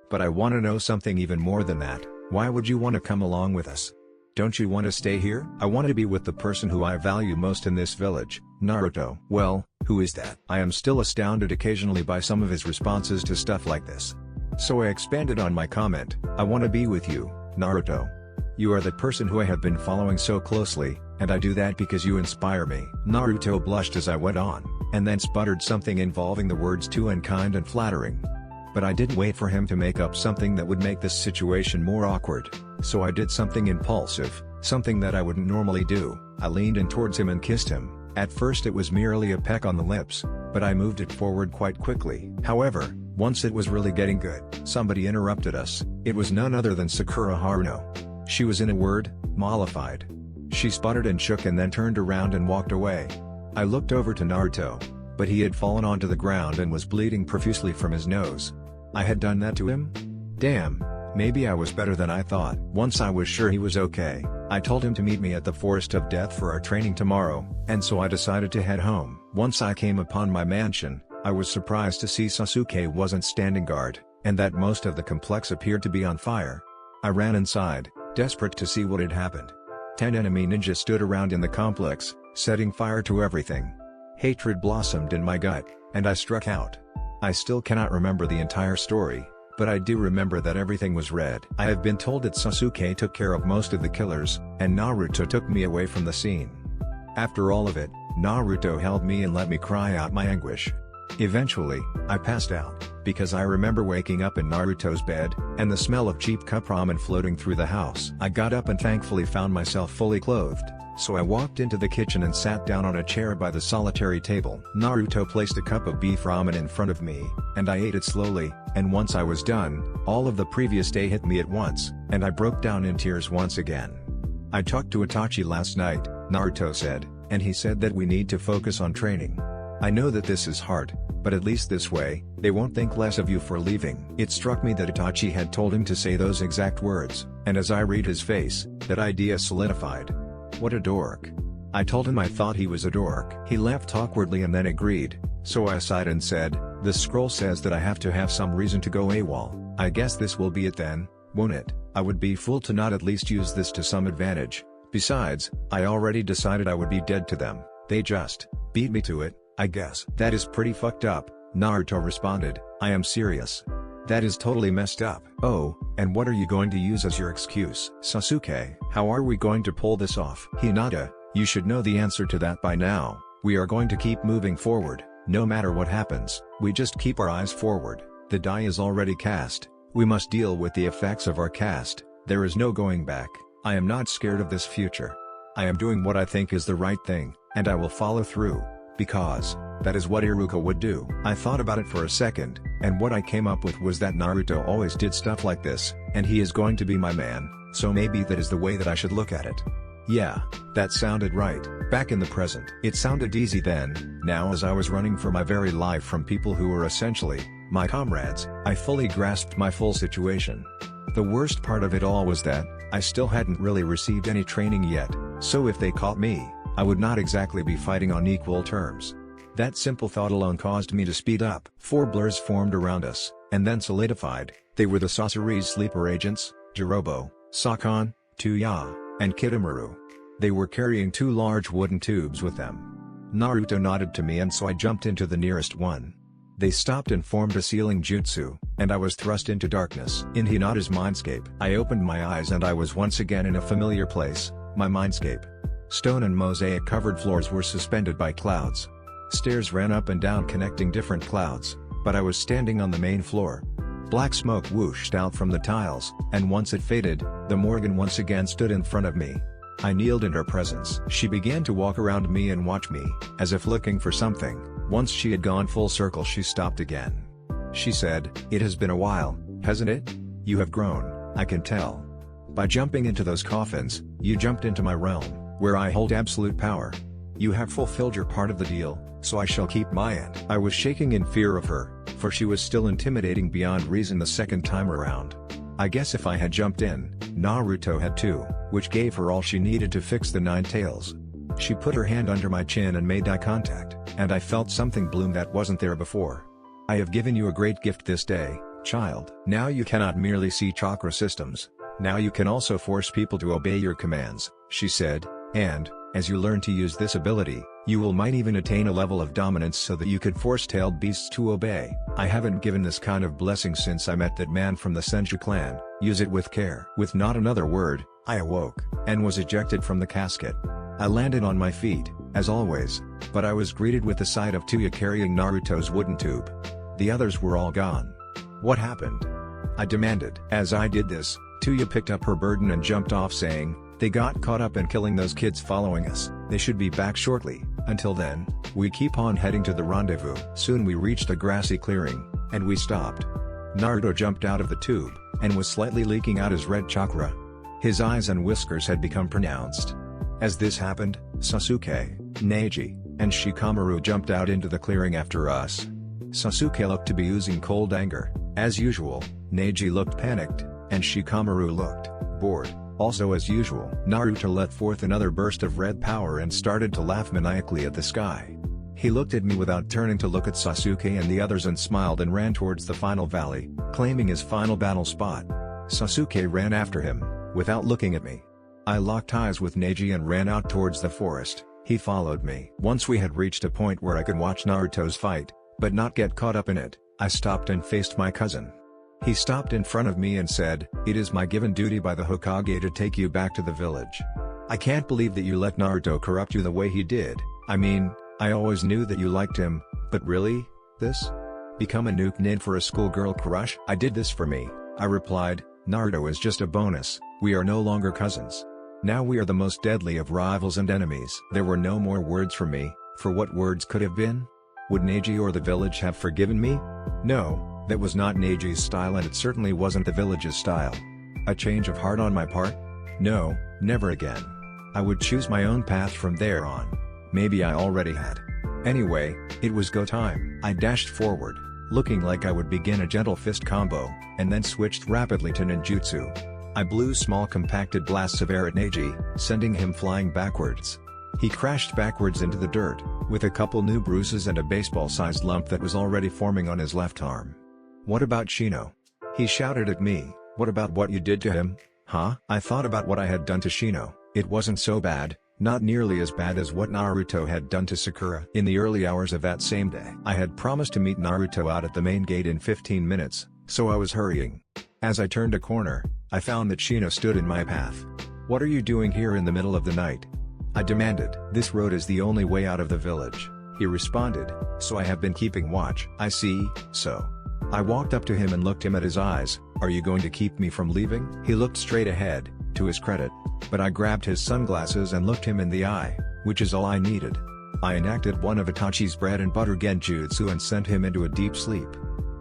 But I want to know something even more than that. Why would you want to come along with us? Don't you want to stay here?" "I want to be with the person who I value most in this village, Naruto." "Well, who is that?" I am still astounded occasionally by some of his responses to stuff like this. So I expanded on my comment. "I want to be with you, Naruto. You are the person who I have been following so closely, and I do that because you inspire me." Naruto blushed as I went on, and then sputtered something involving the words too unkind and flattering. But I didn't wait for him to make up something that would make this situation more awkward, so I did something impulsive, something that I wouldn't normally do. I leaned in towards him and kissed him. At first it was merely a peck on the lips, but I moved it forward quite quickly. However, once it was really getting good, somebody interrupted us. It was none other than Sakura Haruno. She was, in a word, mollified. She sputtered and shook and then turned around and walked away. I looked over to Naruto, but he had fallen onto the ground and was bleeding profusely from his nose. I had done that to him? Damn, maybe I was better than I thought. Once I was sure he was okay, I told him to meet me at the Forest of Death for our training tomorrow, and so I decided to head home. Once I came upon my mansion, I was surprised to see Sasuke wasn't standing guard, and that most of the complex appeared to be on fire. I ran inside, desperate to see what had happened. 10 enemy ninjas stood around in the complex, setting fire to everything. Hatred blossomed in my gut, and I struck out. I still cannot remember the entire story, but I do remember that everything was red. I have been told that Sasuke took care of most of the killers, and Naruto took me away from the scene. After all of it, Naruto held me and let me cry out my anguish. Eventually, I passed out, because I remember waking up in Naruto's bed, and the smell of cheap cup ramen floating through the house. I got up and thankfully found myself fully clothed, so I walked into the kitchen and sat down on a chair by the solitary table. Naruto placed a cup of beef ramen in front of me, and I ate it slowly, and once I was done, all of the previous day hit me at once, and I broke down in tears once again. "I talked to Itachi last night," Naruto said, "and he said that we need to focus on training. I know that this is hard, but at least this way, they won't think less of you for leaving." It struck me that Itachi had told him to say those exact words, and as I read his face, that idea solidified. What a dork. I told him I thought he was a dork. He laughed awkwardly and then agreed, so I sighed and said, "The scroll says that I have to have some reason to go AWOL. I guess this will be it then, won't it? I would be fool to not at least use this to some advantage. Besides, I already decided I would be dead to them. They just beat me to it, I guess." "That is pretty fucked up," Naruto responded. "I am serious. That is totally messed up." "Oh, and what are you going to use as your excuse?" "Sasuke, how are we going to pull this off?" "Hinata, you should know the answer to that by now. We are going to keep moving forward, no matter what happens. We just keep our eyes forward. The die is already cast. We must deal with the effects of our cast. There is no going back. I am not scared of this future. I am doing what I think is the right thing, and I will follow through. Because that is what Iruka would do." I thought about it for a second, and what I came up with was that Naruto always did stuff like this, and he is going to be my man, so maybe that is the way that I should look at it. Yeah, that sounded right. Back in the present. It sounded easy then. Now as I was running for my very life from people who were essentially my comrades, I fully grasped my full situation. The worst part of it all was that I still hadn't really received any training yet, so if they caught me, I would not exactly be fighting on equal terms. That simple thought alone caused me to speed up. 4 blurs formed around us, and then solidified. They were the Sasori's sleeper agents, Jirobo, Sakan, Tuya, and Kitamaru. They were carrying 2 large wooden tubes with them. Naruto nodded to me and so I jumped into the nearest one. They stopped and formed a sealing jutsu, and I was thrust into darkness. In Hinata's mindscape, I opened my eyes and I was once again in a familiar place, my mindscape. Stone and mosaic-covered floors were suspended by clouds. Stairs ran up and down connecting different clouds, but I was standing on the main floor. Black smoke whooshed out from the tiles, and once it faded, the Morgan once again stood in front of me. I kneeled in her presence. She began to walk around me and watch me, as if looking for something. Once she had gone full circle, she stopped again. She said, "It has been a while, hasn't it? You have grown, I can tell. By jumping into those coffins, you jumped into my realm, where I hold absolute power. You have fulfilled your part of the deal, so I shall keep my end." I was shaking in fear of her, for she was still intimidating beyond reason the second time around. I guess if I had jumped in, Naruto had too, which gave her all she needed to fix the 9 tails. She put her hand under my chin and made eye contact, and I felt something bloom that wasn't there before. "I have given you a great gift this day, child. Now you cannot merely see chakra systems, now you can also force people to obey your commands," she said, "and, as you learn to use this ability, you might even attain a level of dominance so that you could force tailed beasts to obey. I haven't given this kind of blessing since I met that man from the Senju clan, use it with care." With not another word, I awoke, and was ejected from the casket. I landed on my feet, as always, but I was greeted with the sight of Tuya carrying Naruto's wooden tube. The others were all gone. "What happened?" I demanded. As I did this, Tuya picked up her burden and jumped off saying, "They got caught up in killing those kids following us, they should be back shortly. Until then, we keep on heading to the rendezvous." Soon we reached a grassy clearing, and we stopped. Naruto jumped out of the tube, and was slightly leaking out his red chakra. His eyes and whiskers had become pronounced. As this happened, Sasuke, Neji, and Shikamaru jumped out into the clearing after us. Sasuke looked to be oozing cold anger, as usual, Neji looked panicked, and Shikamaru looked bored, also as usual. Naruto let forth another burst of red power and started to laugh maniacally at the sky. He looked at me without turning to look at Sasuke and the others and smiled and ran towards the final valley, claiming his final battle spot. Sasuke ran after him, without looking at me. I locked eyes with Neji and ran out towards the forest. He followed me. Once we had reached a point where I could watch Naruto's fight, but not get caught up in it, I stopped and faced my cousin. He stopped in front of me and said, "It is my given duty by the Hokage to take you back to the village. I can't believe that you let Naruto corrupt you the way he did. I mean, I always knew that you liked him, but really? This? Become a nuke nin for a schoolgirl crush?" "I did this for me," I replied. "Naruto is just a bonus, we are no longer cousins. Now we are the most deadly of rivals and enemies." There were no more words from me, for what words could have been? Would Neji or the village have forgiven me? No, that was not Neji's style and it certainly wasn't the village's style. A change of heart on my part? No, never again. I would choose my own path from there on. Maybe I already had. Anyway, it was go time. I dashed forward, looking like I would begin a gentle fist combo, and then switched rapidly to ninjutsu. I blew small compacted blasts of air at Neji, sending him flying backwards. He crashed backwards into the dirt, with a couple new bruises and a baseball-sized lump that was already forming on his left arm. "What about Shino?" He shouted at me. "What about what you did to him, huh?" I thought about what I had done to Shino. It wasn't so bad, not nearly as bad as what Naruto had done to Sakura. In the early hours of that same day, I had promised to meet Naruto out at the main gate in 15 minutes, so I was hurrying. As I turned a corner, I found that Shino stood in my path. "What are you doing here in the middle of the night?" I demanded. "This road is the only way out of the village," he responded, "so I have been keeping watch." "I see, so." I walked up to him and looked him at his eyes. "Are you going to keep me from leaving?" He looked straight ahead, to his credit, but I grabbed his sunglasses and looked him in the eye, which is all I needed. I enacted one of Itachi's bread and butter genjutsu and sent him into a deep sleep.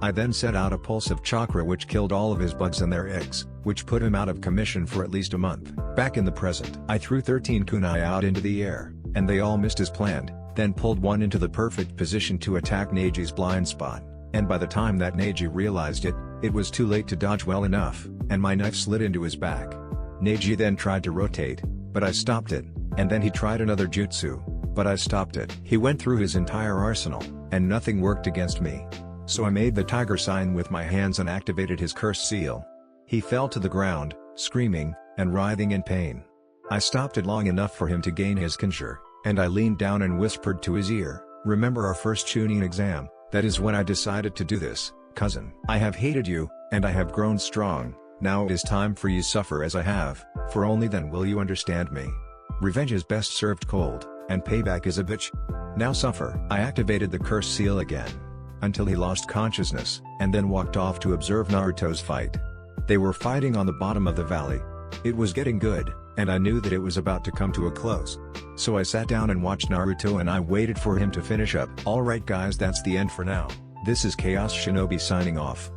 I then set out a pulse of chakra which killed all of his bugs and their eggs, which put him out of commission for at least a month. Back in the present, I threw 13 kunai out into the air, and they all missed as planned, then pulled one into the perfect position to attack Neji's blind spot, and by the time that Neji realized it, it was too late to dodge well enough, and my knife slid into his back. Neji then tried to rotate, but I stopped it, and then he tried another jutsu, but I stopped it. He went through his entire arsenal, and nothing worked against me. So I made the tiger sign with my hands and activated his curse seal. He fell to the ground, screaming, and writhing in pain. I stopped it long enough for him to gain his kinshur, and I leaned down and whispered to his ear, "Remember our first Chunin exam, That is when I decided to do this, cousin. I have hated you, and I have grown strong. Now it is time for you suffer as I have, for only then will you understand me. Revenge is best served cold, and payback is a bitch. Now suffer. I activated the curse seal again. Until he lost consciousness, and then walked off to observe Naruto's fight. They were fighting on the bottom of the valley. It was getting good, and I knew that it was about to come to a close. So I sat down and watched Naruto and I waited for him to finish up. Alright guys, that's the end for now. This is Chaos Shinobi signing off.